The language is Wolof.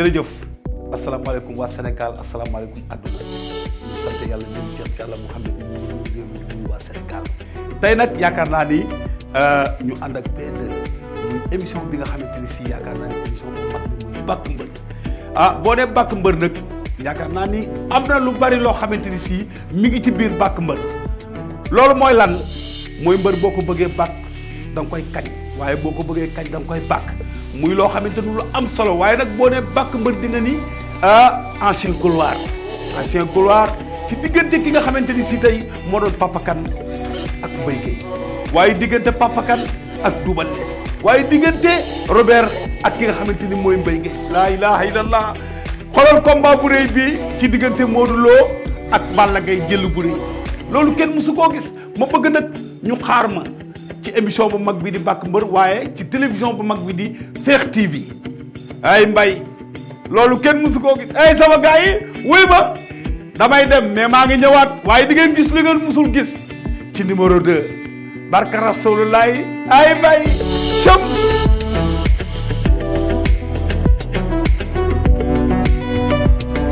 jërëjëf asalaamaaleykum waa Sénégal asalaamaaleykum àdduna ñu sant yàlla ñu ngi ci yàlla Mouhamed ñu waa Sénégal tey nag yaakaar naa ni ñu ànd ak P2 muy émission bi nga xamante ni fii yaakaar naa ni émission bu mag bi muy bàkk mbër boo dee bàkk mbër nag yaakaar naa ni am na lu bari loo xamante ni fii mi ngi ci biir bàkk mbër loolu mooy lan mooy mbër boo ko bëggee bàkk da nga koy kañ waaye boo ko bëggee kañ da nga koy bàkk muy loo xamante ni lu am solo waaye nag boo nee bàkk mbër di nga ni ancien gloire ci diggante ki nga xamante ni si tey moo doon Papa Kane ak Mbaye Guèye waaye diggante Papa Kane ak Double Less waaye diggante Robert ak ki nga xamante ni mooy Mbaye Guèye laa ilaha illallah xoolal combat bu rëy bi ci diggante Modou Lo ak Balla Gaye jël bu rëy loolu kenn musu koo gis ma bëgg nag ñu xaar ma ci émission bu mag bi di bàkk mbër waaye ci télévision bu mag bi di Fekh TV ay Mbaye loolu kenn musu koo gis ay sama gars yi wuy ma damay dem mais maa ngi ñëwaat waaye di ngeen gis li ngeen musul gis ci numéro 2 barka rasulullahi ay Mbaye